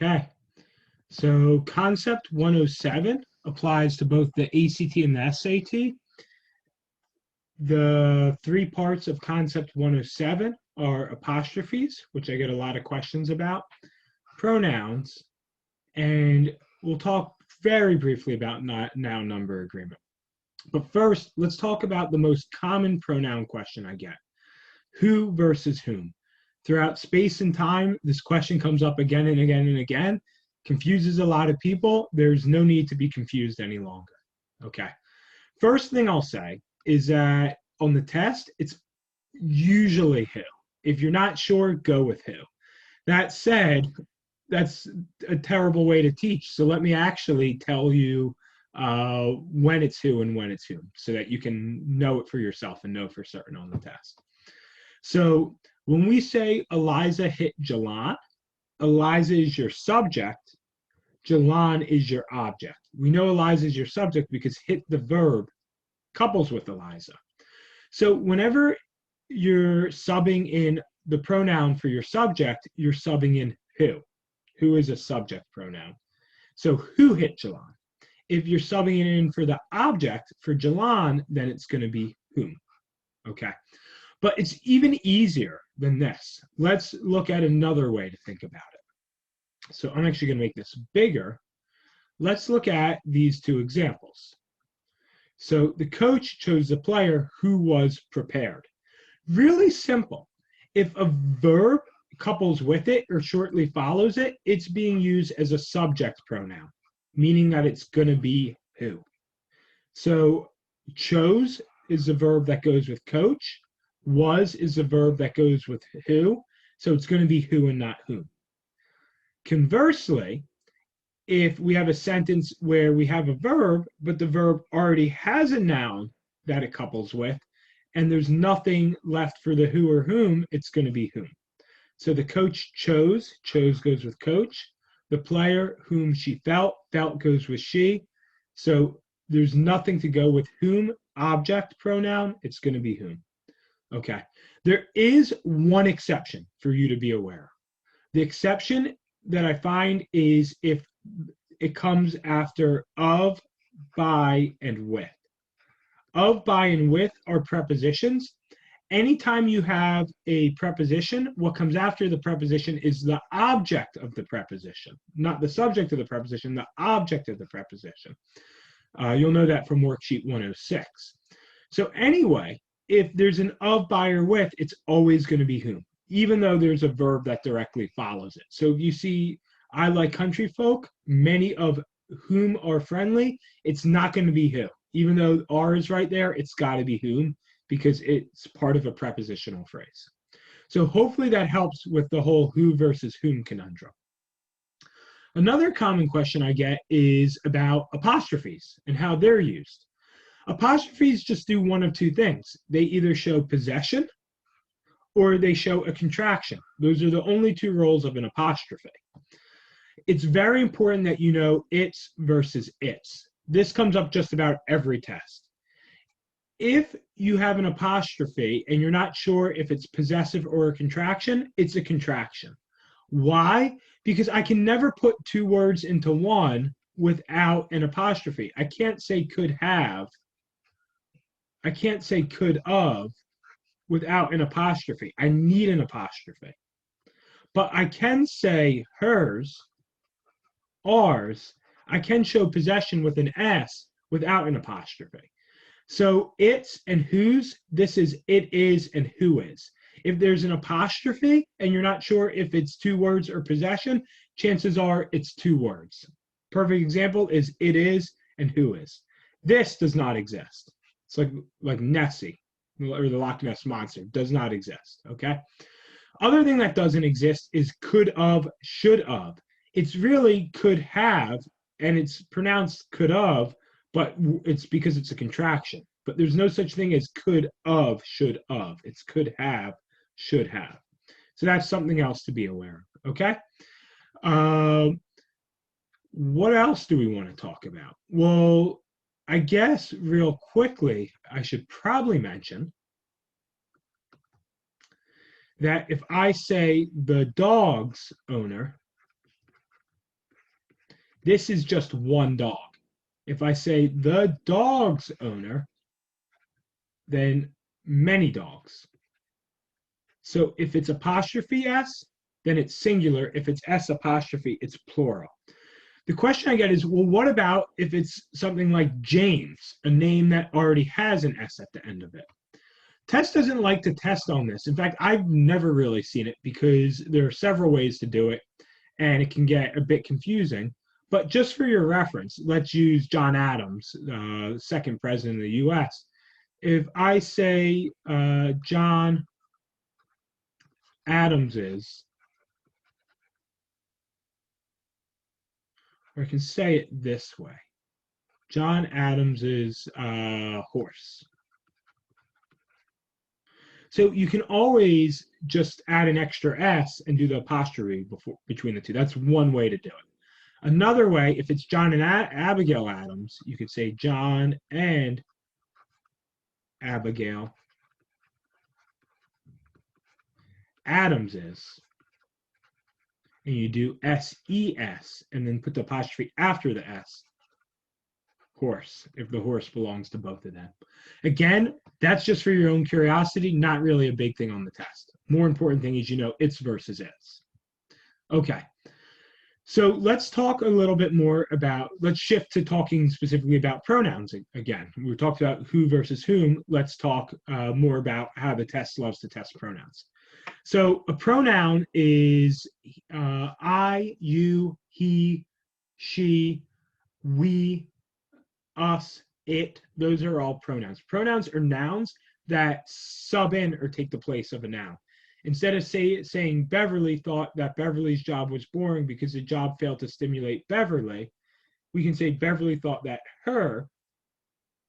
Okay, so concept 107 applies to both the ACT and the SAT. The three parts of concept 107 are apostrophes, which I get a lot of questions about, pronouns, and we'll talk very briefly about noun-number agreement. But first, let's talk about the most common pronoun question I get. Who versus whom? Throughout space and time, this question comes up again and again and again, confuses a lot of people. There's no need to be confused any longer. Okay. First thing I'll say is that on the test, it's usually who. If you're not sure, go with who. That said, that's a terrible way to teach. So let me actually tell you when it's who and when it's whom, so that you can know it for yourself and know for certain on the test. So when we say Eliza hit Jalan, Eliza is your subject, Jalan is your object. We know Eliza is your subject because hit the verb couples with Eliza. So whenever you're subbing in the pronoun for your subject, you're subbing in who. Who is a subject pronoun. So who hit Jalan? If you're subbing it in for the object for Jalan, then it's going to be whom. Okay. But it's even easier than this. Let's look at another way to think about it. So I'm actually going to make this bigger. Let's look at these two examples. So the coach chose the player who was prepared. Really simple. If a verb couples with it or shortly follows it, it's being used as a subject pronoun, meaning that it's going to be who. So chose is the verb that goes with coach. Was is the verb that goes with who. So it's going to be who and not whom. Conversely, if we have a sentence where we have a verb, but the verb already has a noun that it couples with, and there's nothing left for the who or whom, it's going to be whom. So the coach chose goes with coach. The player whom she felt goes with she. So there's nothing to go with whom, object pronoun, it's going to be whom. Okay. There is one exception for you to be aware of. The exception that I find is if it comes after of, by, and with. Of, by, and with are prepositions. Anytime you have a preposition, what comes after the preposition is the object of the preposition, not the subject of the preposition, the object of the preposition. You'll know that from worksheet 106. So anyway, if there's an of, by, or with, it's always going to be whom, even though there's a verb that directly follows it. So if you see, I like country folk, many of whom are friendly, it's not going to be who. Even though are is right there, it's got to be whom, because it's part of a prepositional phrase. So hopefully that helps with the whole who versus whom conundrum. Another common question I get is about apostrophes and how they're used. Apostrophes just do one of two things. They either show possession or they show a contraction. Those are the only two roles of an apostrophe. It's very important that you know its versus its. This comes up just about every test. If you have an apostrophe and you're not sure if it's possessive or a contraction, it's a contraction. Why? Because I can never put two words into one without an apostrophe. I can't say could have. I can't say could of without an apostrophe. I need an apostrophe. But I can say hers, ours. I can show possession with an S without an apostrophe. So it's and whose, this is it is and who is. If there's an apostrophe and you're not sure if it's two words or possession, chances are it's two words. Perfect example is it is and who is. This does not exist. It's like Nessie or the Loch Ness Monster. Does not exist, okay? Other thing that doesn't exist is could of, should of. It's really could have, and it's pronounced could of, but it's because it's a contraction. But there's no such thing as could of, should of. It's could have, should have. So that's something else to be aware of, okay? What else do we want to talk about? Well, I guess real quickly, I should probably mention that if I say the dog's owner, This is just one dog. If I say the dog's owner, then many dogs. So if it's apostrophe S, then it's singular. If it's S apostrophe, it's plural. The question I get is, well, what about if it's something like James, a name that already has an S at the end of it? Test doesn't like to test on this. In fact, I've never really seen it because there are several ways to do it, and it can get a bit confusing. But just for your reference, let's use John Adams, second president of the U.S. If I say John Adams is, or I can say it this way, John Adams is horse. So you can always just add an extra S and do the apostrophe between the two. That's one way to do it. Another way, if it's John and Abigail Adams, you could say John and Abigail Adams is. And you do S-E-S and then put the apostrophe after the S. Horse, if the horse belongs to both of them. Again, that's just for your own curiosity, not really a big thing on the test. More important thing is you know it's versus its. Okay, so let's talk a little bit more about, let's shift to talking specifically about pronouns again. We talked about who versus whom. Let's talk more about how the test loves to test pronouns. So a pronoun is I, you, he, she, we, us, it. Those are all pronouns. Pronouns are nouns that sub in or take the place of a noun. Instead of saying Beverly thought that Beverly's job was boring because the job failed to stimulate Beverly, we can say Beverly thought that her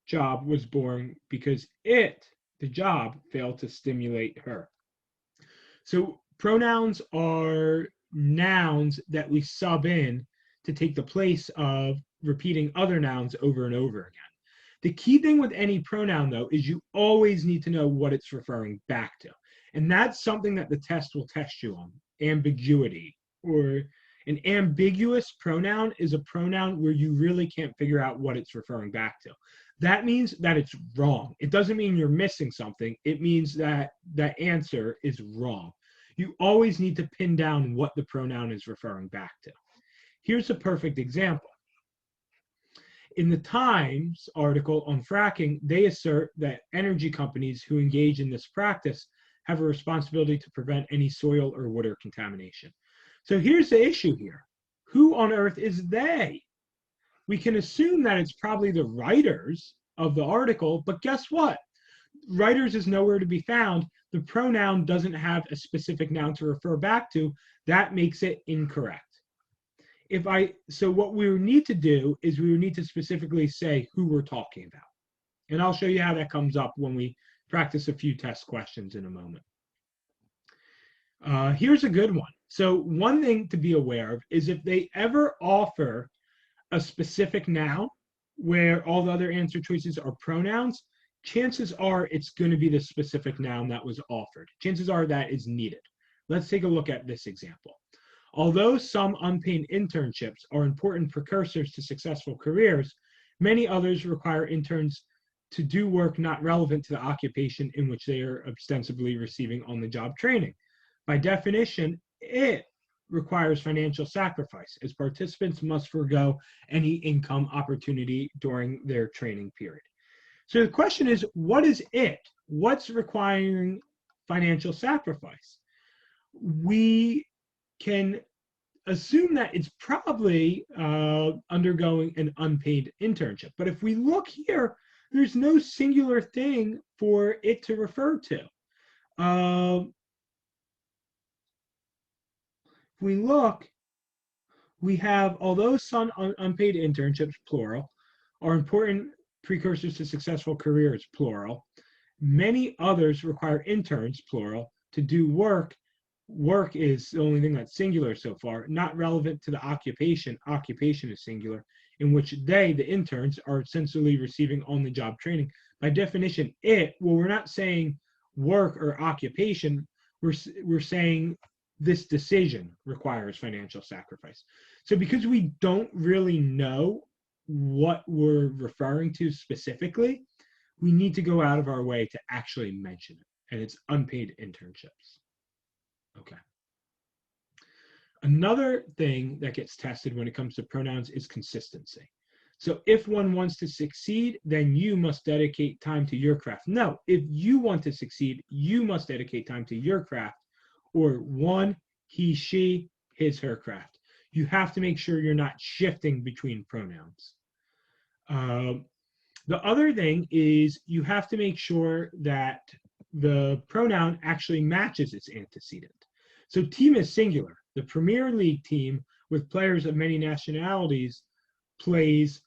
job was boring because the job, failed to stimulate her. So pronouns are nouns that we sub in to take the place of repeating other nouns over and over again. The key thing with any pronoun, though, is you always need to know what it's referring back to. And that's something that the test will test you on, ambiguity. Or an ambiguous pronoun is a pronoun where you really can't figure out what it's referring back to. That means that it's wrong. It doesn't mean you're missing something. It means that that answer is wrong. You always need to pin down what the pronoun is referring back to. Here's a perfect example. In the Times article on fracking, they assert that energy companies who engage in this practice have a responsibility to prevent any soil or water contamination. So here's the issue here. Who on earth is they? We can assume that it's probably the writers of the article, but guess what? Writers is nowhere to be found. The pronoun doesn't have a specific noun to refer back to. That makes it incorrect. So what we need to do is we need to specifically say who we're talking about. And I'll show you how that comes up when we practice a few test questions in a moment. Here's a good one. So one thing to be aware of is if they ever offer a specific noun where all the other answer choices are pronouns, chances are it's going to be the specific noun that was offered. Chances are that is needed. Let's take a look at this example. Although some unpaid internships are important precursors to successful careers, many others require interns to do work not relevant to the occupation in which they are ostensibly receiving on-the-job training. By definition, it requires financial sacrifice, as participants must forego any income opportunity during their training period. So the question is, what is it? What's requiring financial sacrifice? We can assume that it's probably undergoing an unpaid internship. But if we look here, there's no singular thing for it to refer to. If we look, we have, although some unpaid internships, plural, are important precursors to successful careers, plural, many others require interns, plural, to do work. Work is the only thing that's singular so far, not relevant to the occupation. Occupation is singular, in which they, the interns, are essentially receiving on-the-job training. By definition, we're not saying work or occupation, we're saying this decision requires financial sacrifice. So because we don't really know what we're referring to specifically, we need to go out of our way to actually mention it, and it's unpaid internships. Okay. Another thing that gets tested when it comes to pronouns is consistency. So if one wants to succeed, then you must dedicate time to your craft. No, if you want to succeed, you must dedicate time to your craft, or one, he, she, his, her craft. You have to make sure you're not shifting between pronouns. The other thing is you have to make sure that the pronoun actually matches its antecedent. So team is singular. The Premier League team with players of many nationalities plays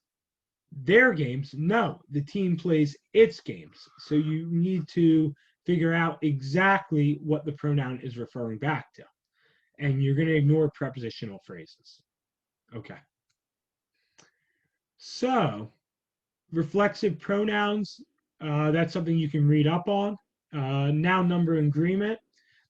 their games. No, the team plays its games. So you need to figure out exactly what the pronoun is referring back to. And you're going to ignore prepositional phrases. Okay. So reflexive pronouns, that's something you can read up on. NounNumber Agreement,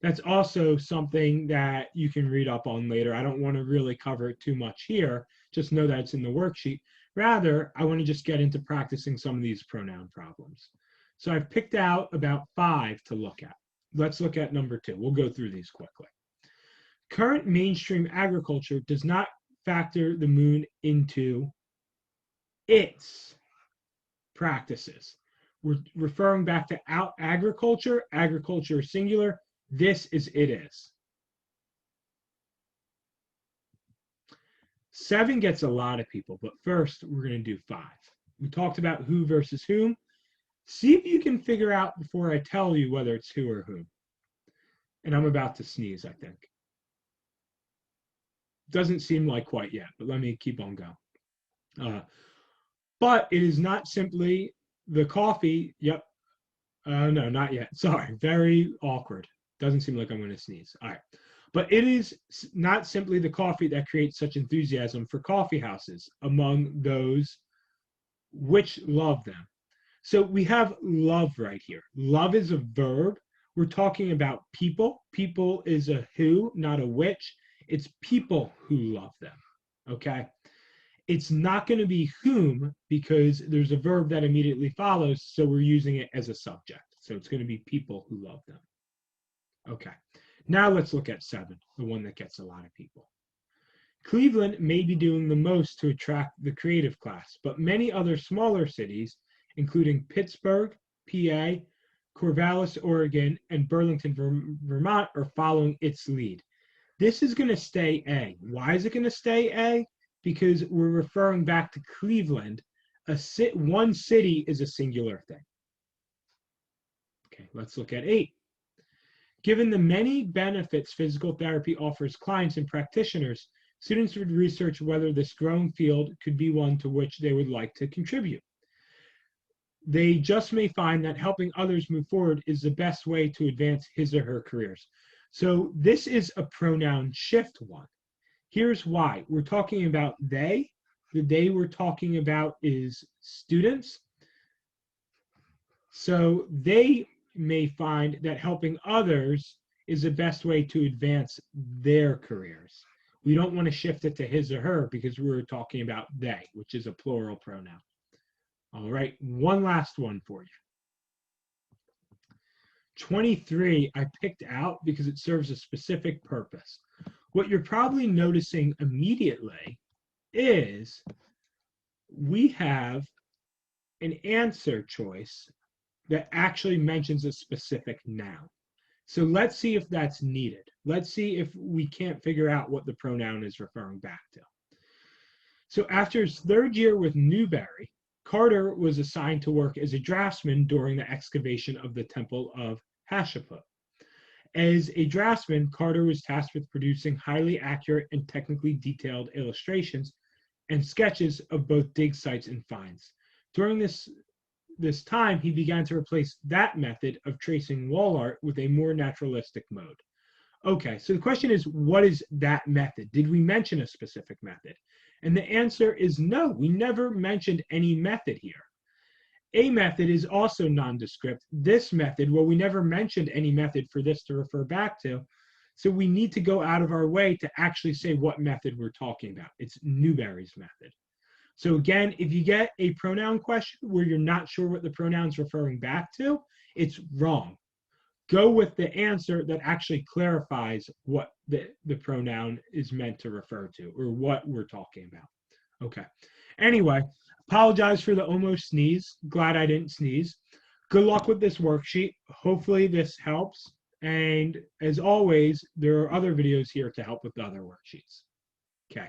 that's also something that you can read up on later. I don't want to really cover it too much here. Just know that it's in the worksheet. Rather, I want to just get into practicing some of these pronoun problems. So I've picked out about 5 to look at. Let's look at number 2. We'll go through these quickly. Current mainstream agriculture does not factor the moon into its practices. We're referring back to agriculture. Agriculture is singular. This is it is. 7 gets a lot of people, but first we're going to do 5. We talked about who versus whom. See if you can figure out before I tell you whether it's who or whom. And I'm about to sneeze, I think. Doesn't seem like quite yet, but let me keep on going. But it is not simply the coffee. Yep. No, not yet. Sorry. Very awkward. Doesn't seem like I'm going to sneeze. All right. But it is not simply the coffee that creates such enthusiasm for coffee houses among those which love them. So we have love right here. Love is a verb. We're talking about people. People is a who, not a which. It's people who love them. Okay? It's not going to be whom because there's a verb that immediately follows, so we're using it as a subject. So it's going to be people who love them. Okay. Now let's look at 7, the one that gets a lot of people. Cleveland may be doing the most to attract the creative class, but many other smaller cities, including Pittsburgh, PA, Corvallis, Oregon, and Burlington, Vermont, are following its lead. This is going to stay A. Why is it going to stay A? Because we're referring back to Cleveland. One city is a singular thing. Okay, let's look at 8. Given the many benefits physical therapy offers clients and practitioners, students would research whether this growing field could be one to which they would like to contribute. They just may find that helping others move forward is the best way to advance his or her careers. So this is a pronoun shift one. Here's why. We're talking about they. The they we're talking about is students. So they may find that helping others is the best way to advance their careers. We don't want to shift it to his or her because we're talking about they, which is a plural pronoun. All right, one last one for you. 23 I picked out because it serves a specific purpose. What you're probably noticing immediately is we have an answer choice that actually mentions a specific noun. So let's see if that's needed. Let's see if we can't figure out what the pronoun is referring back to. So after his 3rd year with Newberry, Carter was assigned to work as a draftsman during the excavation of the Temple of Hatshepsut. As a draftsman, Carter was tasked with producing highly accurate and technically detailed illustrations and sketches of both dig sites and finds. During this time, he began to replace that method of tracing wall art with a more naturalistic mode. Okay, so the question is, what is that method? Did we mention a specific method? And the answer is no, we never mentioned any method here. A method is also nondescript. This method, well, we never mentioned any method for this to refer back to. So we need to go out of our way to actually say what method we're talking about. It's Newberry's method. So again, if you get a pronoun question where you're not sure what the pronoun's referring back to, it's wrong. Go with the answer that actually clarifies what the pronoun is meant to refer to or what we're talking about. Okay. Anyway, apologize for the almost sneeze. Glad I didn't sneeze. Good luck with this worksheet. Hopefully this helps. And as always, there are other videos here to help with the other worksheets. Okay.